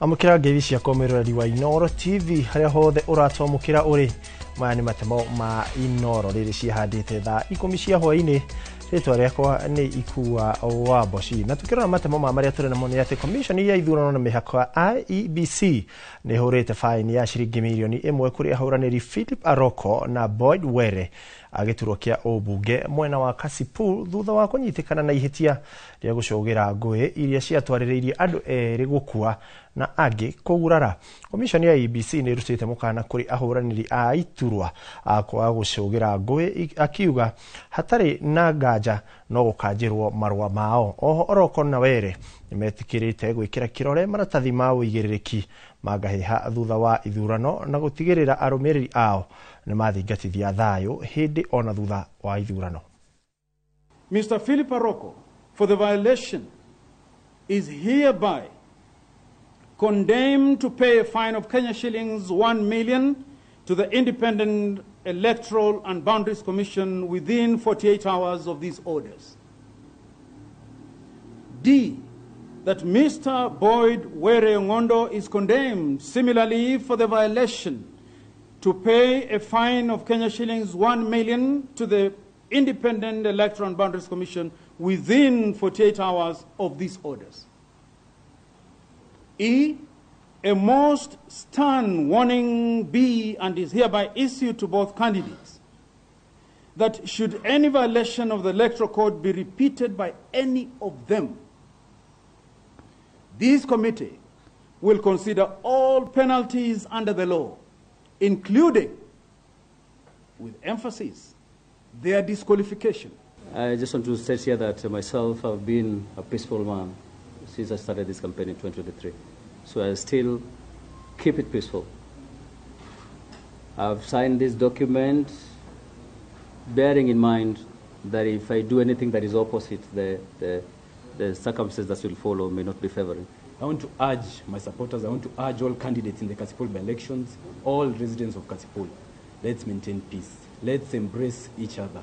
Amukira ngevi cia komerera wa Inoro TV haria hothe uratomukira uri maya ni matemo ma Inoro riri cihandite tha 10 cia hwaini ritwa riakwa ni Ikua wa Boshi na tukirona matemo ma maria turi namo ni ati commission ya ithurano na mihako IEBC ni hurite fine ya shiringi milioni 1 kuri ahuraniri Philip Aroko na Boyd Were agiturwo kia obunge mwena wa Kasipul thutha wa kunyitikana na ihitia ria gucogira ngui iria ciatwariririe andu eri gukua na angi kugurara. Commission ya IEBC ni rutite mukana kuri ahuraniri a iturwa akwa gucogira ngui akiuga hatari na ngaja no gukanjirwo marwa mao. Oho Aroko na Were nimetikirite gwikira kirore maratathi ma uigiririki magahiha thutha wa ithurano na gutigirira arumiriri ao ni mathingatithia thayo hindi ona thutha wa ithurano. Mr. Philip Aroko, for the violation, is hereby condemned to pay a fine of Kenya shillings 1 million to the Independent Electoral and Boundaries Commission within 48 hours of these orders. D, that Mr. Boyd Were Ngondo is condemned similarly for the violation to pay a fine of Kenya shillings 1 million to the Independent Electoral and Boundaries Commission within 48 hours of these orders. E, a most stern warning be and is hereby issued to both candidates that should any violation of the Electoral Code be repeated by any of them, this committee will consider all penalties under the law, including, with emphasis, their disqualification. I just want to state here that myself, I've been a peaceful man since I started this campaign in 2023. So I still keep it peaceful. I've signed this document bearing in mind that if I do anything that is opposite, the circumstances that will follow may not be favoring. I want to urge my supporters, I want to urge all candidates in the Kasipul by-elections, all residents of Kasipul, let's maintain peace. Let's embrace each other.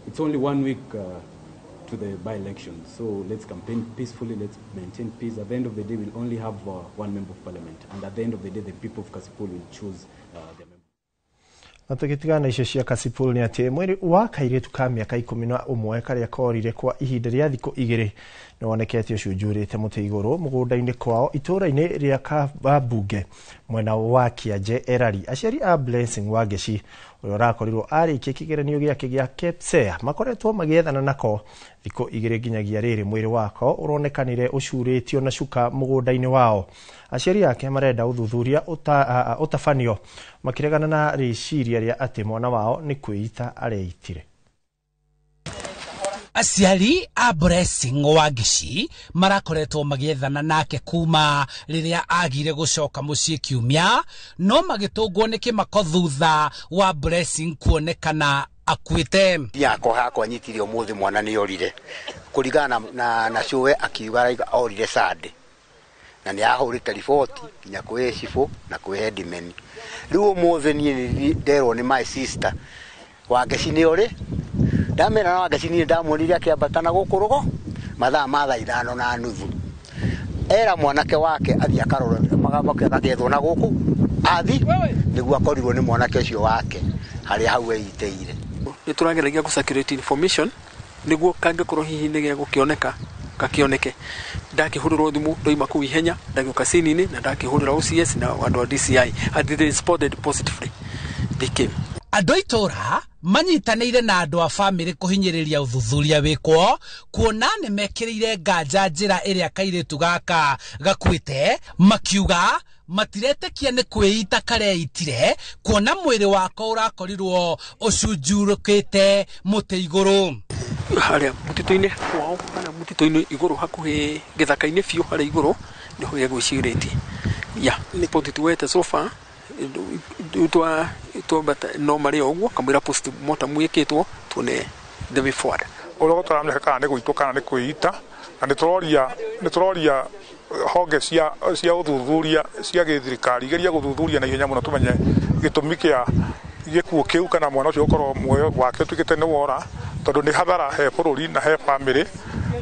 It's only 1 week to the by-elections, so let's campaign peacefully, let's maintain peace. At the end of the day, we'll only have one member of parliament, and at the end of the day, the people of Kasipul will choose their member. Na tukitigana icio cia Kasipul ni ati mwiri wa kairitu ka miaka 11 karia korire kwa ihinda ria thikũ 2 no wonekete ucio njurite muti iguru mugunda-ini kwao itura-ini ria Kabunge mwena wa Kianje Erari. Aciari a Blessing Wangeci uyo rakorirwo arikie kigeranio giake gia KPSEA makoretwo magiethana nako thikũ 2 nginyagia riri mwiri wako uronekanire ucuritio na cuka mugunda-ini wao. Aciari yake marenda uthuthuria utafanio makiregana na riciria ria ati mwana wao ni kwita areitire. Aciari a Blessing Wangeci marakoretwo magiethana nake kuma riria agire gucoka mucii kiumia no magitungwo ni kimako thutha wa Blessing kuonekana akuite. Yako hakwa nyitire umuthi mwana ni orire kurigana na cuwe akiuga orire Sunday na ni ahurite riboti nya kwe cifu na kwe headman. Riu umuthi ni nderwo ni my sister Wangeci ni ori ndamera na Wangeci ni ndamurire akiambatana gukurugo mathaa ma 5:30 era mwanake wake athi akarora magamba akagethwo na guku athi niguo akorirwo ni mwanake ucio wake hari hau eiteire. Ni turageragia ku circulate information niguo kangikorwo hihi ni gya gukioneka kakioneke ndakihurira thimu ndoima ku ihenya ndagioka scene-ini na ndakihurira OCS na andu a DCI and they responded positively. They came. Andũ itura manyitanĩire na andũ a family kuhinyĩrĩria uthuthuria wĩkwo kuona nĩ mekĩrĩire nganja njĩra ĩrĩa kairĩtu gaka gakuĩte makiuga matiretĩkia nĩ kwĩita kareitire kuona mwĩrĩ wako ũrakorirwo ũcunjurũkĩte mũtĩ igũrũ haria mutito-ini kwao kana mutito-ini igũrũ hakuhĩ gĩthaka-inĩ biũ harĩa igũrũ nĩho gegwĩcirĩtie ya nĩ potituwete so far bata no mari ogwo kamwira post mortem mwikitwo tuone the way forward ulo tutaramleka kana ni guitũka ni kwĩita na ni turoria honge cia uthuthuria cia githirikari geria guthuthuria na ihenya muno tumenye gitũmi kia gikuũ kiu kana mwana ucio ukorwo muoyo wake tukite ni wora tondu ni hathara he bururi na he family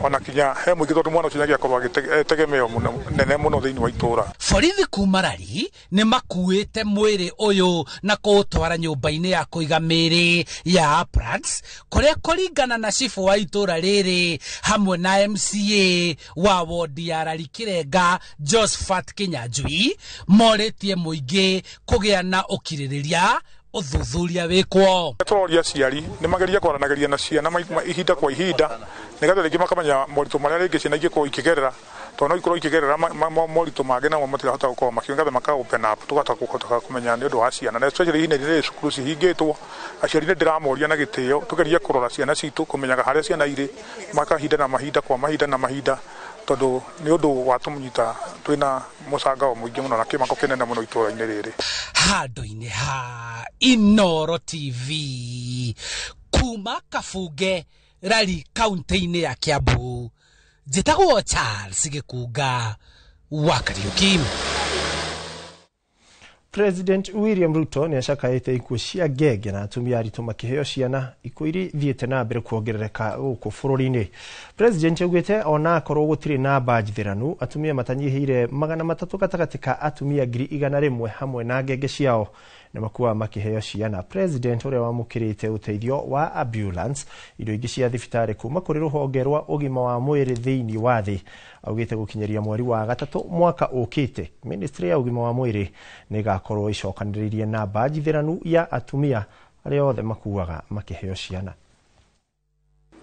ona kinya he muingi tondu mwana ucio nyagia korwo agitegemeo muno nene muno thiini wa itura. Borithi kuma Rari nĩ makuĩte mwĩrĩ ũyũ na kũũtwara nyũmba-inĩ ya kũiga mĩĩrĩ ya Aprats kũrĩa kũringana na cibu wa itũra rĩrĩ hamwe na MCA wa wodi ya Rari Kĩrenga Josephat Kĩnyanjui morĩtie mũingĩ kũgĩa na ũkirĩrĩria uthuthuria wikwo. Tũroria aciari nĩ mageria kwaranagĩria na ciana ihinda kwa ihinda nĩgetha rĩngĩ makamenya moritũ marĩa rĩngĩ ciana ingĩkorwo ikĩgerera tondũ no ikorwo ikĩgerera moritũ mangĩ namo matirahota gũkorwo makĩongetha maka-open up tũgahota kũmenya nĩ ũndũ wa ciana na especially ihinda rĩrĩ cukuru cihingĩtwo aciari nĩ ndĩramoria na gĩtĩo tũgerie kũrora ciana citũ kũmenyaga harĩa ciana irĩ makahinda na mahinda kwa mahinda na mahinda tondũ nĩ ũndũ wa tũmũnyita twĩna mũcangao mũingĩ mũno na kĩmako kĩnene mũno itũra-inĩ rĩrĩ. Handũ-inĩ ha Inooro TV kuma Kabunge Rari kaunti-inĩ ya Kiambu njĩtagwo Charles Gĩkunga wa Kariuki. President William Ruto nĩ acakaĩte ikuũ cia ngenge na atumia aritũ makĩheo ciana ikuũ iria ithiĩte na mbere kuongerereka gũkũ bũrũri-inĩ. President augĩte ona akorwo gũtirĩ na njithĩranu atumia matanyihĩire 300 gatagatĩ ka atumia 100,000 hamwe na ngenge ciao na makuwa makĩheo ciana. President ũrĩa wamũkĩrĩte ũteithio wa ambulance indo ingĩ cia thibitarĩ kuma kũrĩ rũhonge rwa ũgima wa mwĩrĩ thĩinĩ wa thĩ augĩte gũkinyeria mweri wa gatatũ mwaka ũkĩte ministry ya ũgima wa mwĩrĩ nĩ ĩgakorwo icokanĩrĩirie namba njithĩranu ya atumia arĩa othe makuwaga makĩheo ciana.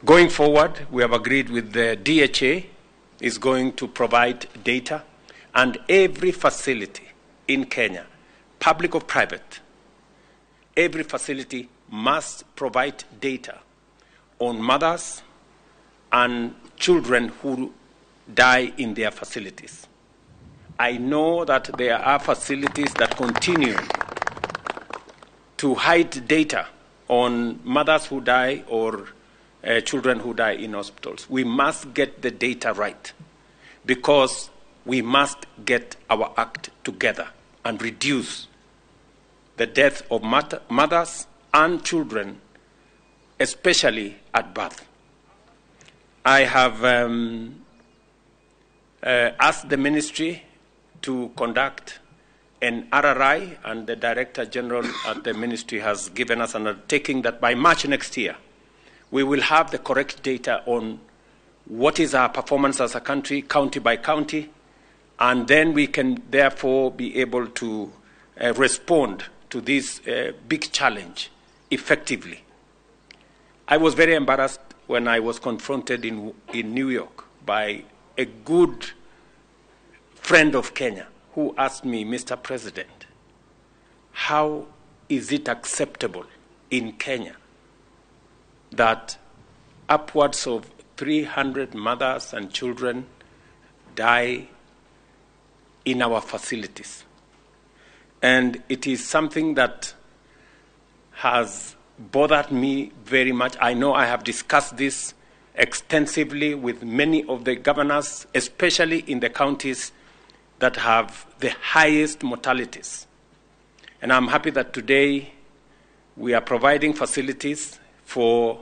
Going forward, we have agreed with the DHA is going to provide data and every facility in Kenya, public or private, every facility must provide data on mothers and children who die in their facilities. I know that there are facilities that continue to hide data on mothers who die or children who die in hospitals. We must get the data right because we must get our act together and reduce the death of mothers and children, especially at birth. I have asked the ministry to conduct an RRI, and the Director General at the ministry has given us an undertaking that by March next year, we will have the correct data on what is our performance as a country, county by county, and then we can therefore be able to respond to this big challenge effectively. I was very embarrassed when I was confronted in New York by a good friend of Kenya who asked me, Mr. President, how is it acceptable in Kenya that upwards of 300 mothers and children die in our facilities? And it is something that has bothered me very much. I know I have discussed this extensively with many of the governors, especially in the counties that have the highest mortalities. And I'm happy that today we are providing facilities for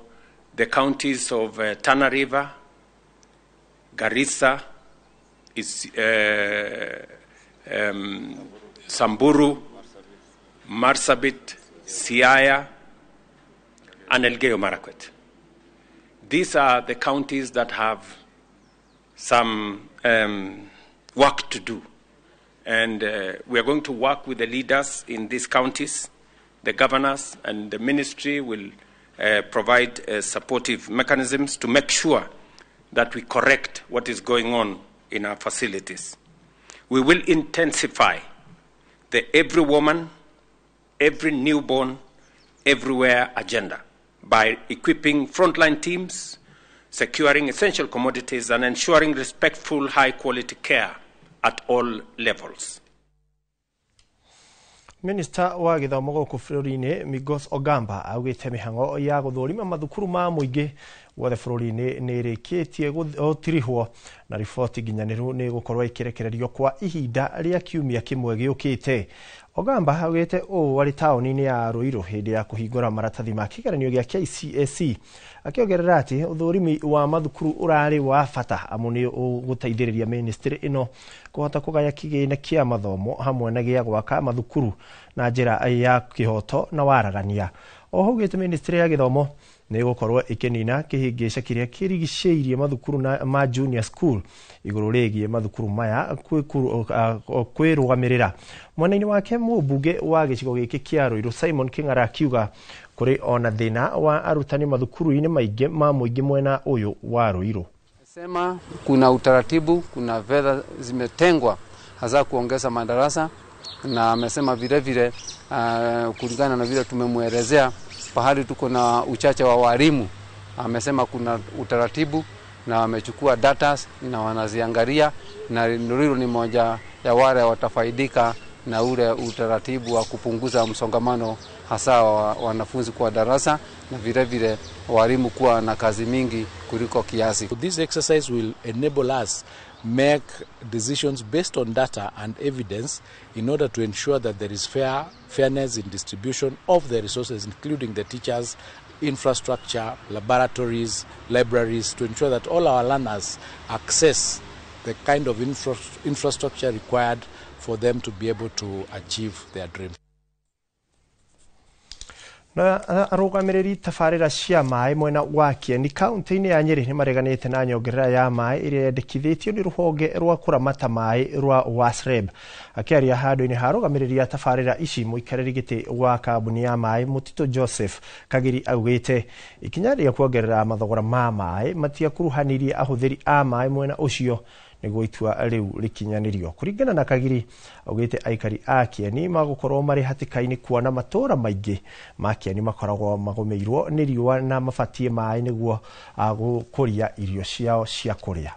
the counties of Tana River, Garissa, Samburu, Marsabit, Siaya, and Elgeyo Marakwet. These are the counties that have some work to do. And we are going to work with the leaders in these counties. The governors and the ministry will provide supportive mechanisms to make sure that we correct what is going on in our facilities. We will intensify the every woman, every newborn, everywhere agenda by equipping frontline teams, securing essential commodities, and ensuring respectful, high-quality care at all levels. Minister wa gĩthomo gũkũ bũrũri-inĩ Migos Ogamba augĩte mĩhang'o ya gũthũrima mathukuru ma mũingĩ wothe bũrũri-inĩ nĩ ĩrĩkĩtie gũtirihwo na riboti nginyanĩru nĩ gũkorwo ĩkĩrekererio kwa ihinda rĩa kiumia kĩmwe gĩũkĩte. Ogamba augĩte ũũ arĩ taũni-inĩ ya Ruiru hĩndĩ ya kũhingũra maratathi ma kĩgeranio gĩa KCSE, akĩongerera atĩ ũthũrimi wa mathukuru ũrarĩ wa bata amu nĩ ũgũteithĩrĩria ministry ĩno kũhota kũgaya kĩgĩna kĩa mathomo hamwe na gĩa gwaka mathukuru na njĩra ya kĩhoto na waragania. Oho augĩte ministry ya gĩthomo nĩ gũkorwo ĩkĩnina kĩhĩngĩca kĩrĩa kĩrigicĩirie mathukuru ma junior school igũrũ rĩgiĩ mathukuru maya kwĩrũgamĩrĩra. Mwena-inĩ wake mũmbunge wa gĩcigo gĩkĩ kĩa Ruiru Simon Kĩng'ara akiuga kũrĩ ona thĩna wa arutani mathukuru-inĩ maingĩ ma mũingĩ mwena ũyũ wa Ruiru. Sema kuna utaratibu, kuna fedha zimetengwa hasa kuongeza madarasa, na amesema vile vile kulingana na vile tumemwelezea pahali tuko na uchache wa walimu, amesema kuna utaratibu na wamechukua data na wanaziangalia, na Ruiru ni moja ya wale watafaidika na ule utaratibu wa kupunguza msongamano hasa wa wanafunzi kwa darasa na vile vile walimu kuwa na kazi mingi kuliko kiasi. This exercise will enable us make decisions based on data and evidence in order to ensure that there is fairness in distribution of the resources, including the teachers, infrastructure, laboratories, libraries, to ensure that all our learners access the kind of infrastructure required for them to be able to achieve their dreams. Na arũgamĩrĩri tabarĩra cia maĩ mwena wa Kieni kaunti-inĩ ya Nyeri nĩ mareganĩte na nyongerera ya maĩ ĩrĩa yendekithĩtio nĩ rũhonge rwa kũramata maĩ rwa WASREB. Akĩaria handũ-inĩ ha arũgamĩrĩri a tabarĩra ici, mũikarĩri gĩtĩ wa kambuni ya maĩ Mũtitũ Joseph Kagiri augĩte ikinya rĩa kuongerera mathogora ma maĩ matiakuruhanirie ahũthĩri a maĩ mwena ũcio nĩguo itua rĩu rĩkinyanĩrio. Kũringana na Kagiri augĩte aikari a Kieni magũkorwo marĩ hatĩka-inĩ kuona matũũra maingĩ ma Kieni makoragwo magũmĩirwo nĩ riũa na mabatie maĩ nĩguo gũkũria irio ciao cia kũrĩa.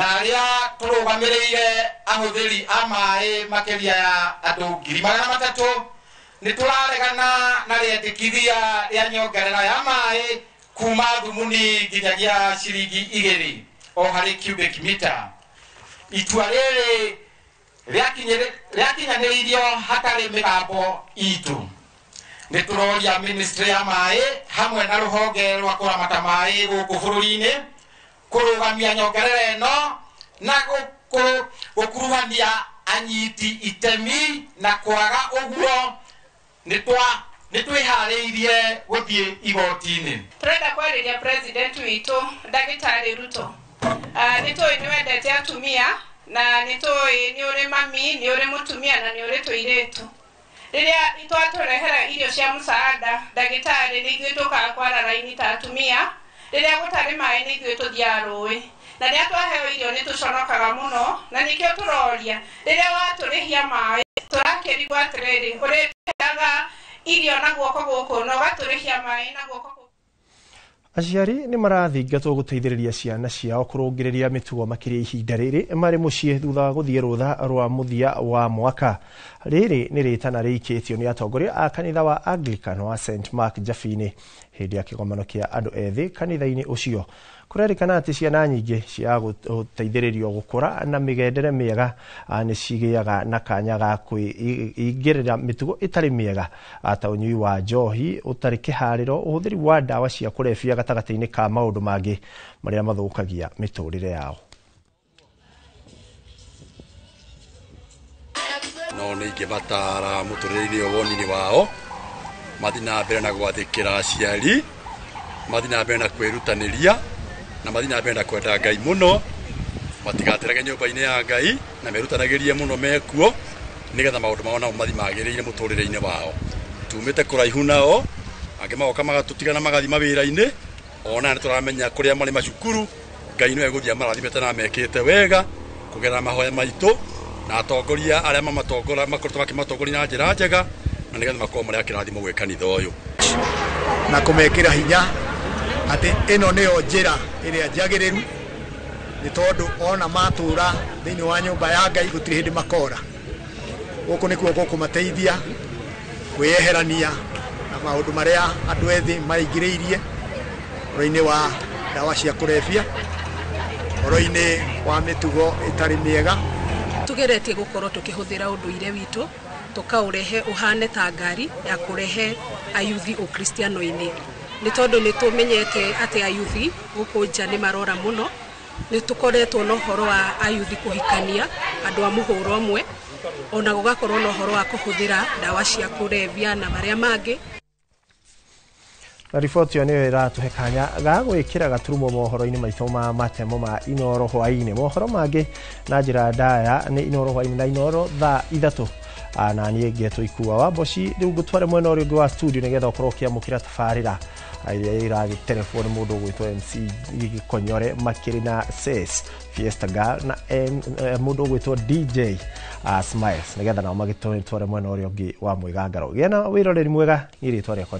Arĩa tũrũgamĩrĩire ahũthĩri a maĩ makĩria ya andũ 300,000 nĩ tũraregana na rĩendekithia rĩa nyongerera ya maĩ kuma thumuni nginyagia ciringi 2 o harĩ cubic meter. Itua rĩrĩ rĩakinyanĩirio hatarĩ mĩgambo itũ. Nĩ tũroria ministry ya maĩ hamwe na rũhonge rwa kũramata maĩ gũkũ bũrũri-inĩ kũrũgamia nyongerera ĩno na gũkuruhania anyiti itemi na kwaga ũguo nĩ twĩharĩirie gũthiĩ igoti-inĩ. Tũrenda kwarĩria president witũ Ndagĩtarĩ Ruto. Nĩ tũĩ nĩ wendete atumia na nĩ tũĩ nĩ ũrĩ mami, nĩ ũrĩ mũtumia na nĩ ũrĩ tũirĩtu. Rĩrĩa twatũrehera irio cia mũsaada ndagĩtarĩ nĩ ithuĩ tũkaga kwara raini ta atumia, rĩrĩa gũtarĩ maĩ nĩ ithuĩ tũthiaga rũĩ, na rĩrĩa twaheo irio nĩ tũconokaga mũno, na nĩkĩo tũroria rĩrĩa watũrĩhia maĩ tũrakĩrigwo atĩrĩrĩ ũrĩheaga irio na guoko gũkũ na ũgatũrĩhia maĩ na guoko gũkũ. Aciari nĩ marathingatwo gũteithĩrĩria ciana ciao kũrũngĩrĩria mĩtugo makĩria ihinda rĩrĩ marĩ mũciĩ thutha wa gũthiĩ rũtha rwa mũthia wa mwaka. Rĩrĩ nĩ rĩtana rĩikĩtio nĩ atongoria a kanitha wa Anglican wa St Mark Jabi-inĩ hĩndĩ ya kĩgomano kĩa andũ ethĩ kanitha-inĩ ũcio. Kũrerĩkana atĩ ciana nyingĩ cia gũteithĩrĩrio gũkũra na mĩgendere mĩega nĩ cigĩaga na kanya ga kwĩingĩrĩra mĩtugo ĩtarĩ mĩega ta ũnyui wa njohi, ũtarĩ kĩharĩro, ũhũthĩri wa ndawa cia kũrebia gatagatĩ-inĩ ka maũndũ mangĩ marĩa mathũkagia mĩtũrĩre yao. No nĩ ingĩmatara mũtũrĩre-inĩ woni-inĩ wao mathiĩ na mbere na gwathĩkĩra aciari, mathiĩ na mbere na kwĩrutanĩria na mathiĩ na mbere na kwenda Ngai mũno, matigaterage nyũmba-inĩ ya Ngai na merutanagĩrie mũno mekuo nĩgetha maũndũ mao nao mathiĩ magĩrĩire mũtũrĩre-inĩ wao. Tumĩte kũraihu nao, angĩ magoka magatũtigana magathiĩ mawĩra-inĩ, ona nĩ tũramenya kũrĩa marĩ macukuru Ngai nĩwe egũthiĩ amarathimĩte na mekĩte wega kũgerera mahoya maitũ na atongoria arĩa makoretwo makĩmatongoria na njĩra njega na nĩgetha makorwo marĩ akĩrathimo gwĩ kanitha ũyũ na kũmekĩra hinya atĩ ĩno nĩyo njĩra ĩrĩa njagĩrĩru, nĩ tondũ ona matũra thĩinĩ wa nyũmba ya Ngai gũtirĩ hĩndĩ makora. Gũkũ nĩkuo gũkũmateithia kwĩyeherania na maũndũ marĩa andũ ethĩ maingĩrĩirie ũhoro-inĩ wa ndawa cia kũrebia, ũhoro-inĩ wa mĩtugo ĩtarĩ mĩega. Tugeretie gũkorwo tukĩhũthĩra ũndũire witũ tukaũrehe ũhane ta ngari ya kũrehe ayuthi ũkristiano-inĩ. Nĩ tondũ nĩ tũmenyete atĩ ayuthi gũkũ nja nĩ marora mũno, nĩ tũkoretwo na ũhoro wa ayuthi kũhikania andũ a mũhũro ũmwe, ona gũgakorwo na ũhoro wa kũhũthĩra ndawa cia kũrebia na marĩa mangĩ. Na riboti nĩyo ĩratũhe kanya ga gwĩkĩra gaturumo mohoro-inĩ maitũ ma matemo ma Inoro hwaĩ-inĩ. Mohoro mangĩ na njĩra ndaya nĩ Inoro hwaĩ-inĩ na Inoro thaa 3. Na niĩ ngetwo Ikua wa Mboci, rĩu ngũtware mwena ũrĩa ũngĩ wa studio nĩgetha ũkorwo ũkĩamũkĩra tabarĩra iria iragĩterebwo nĩ mũndũ ũgwĩtwo MC Konyore makĩrĩ na Ses Fiesta Girl na mũndũ ũgwĩtwo DJ Smiles, nĩgetha nao magĩtware mwena ũrĩa ũngĩ wa Mwĩgangaro. Gĩa na wĩroreri mwega, niĩ rĩtwa rĩakwa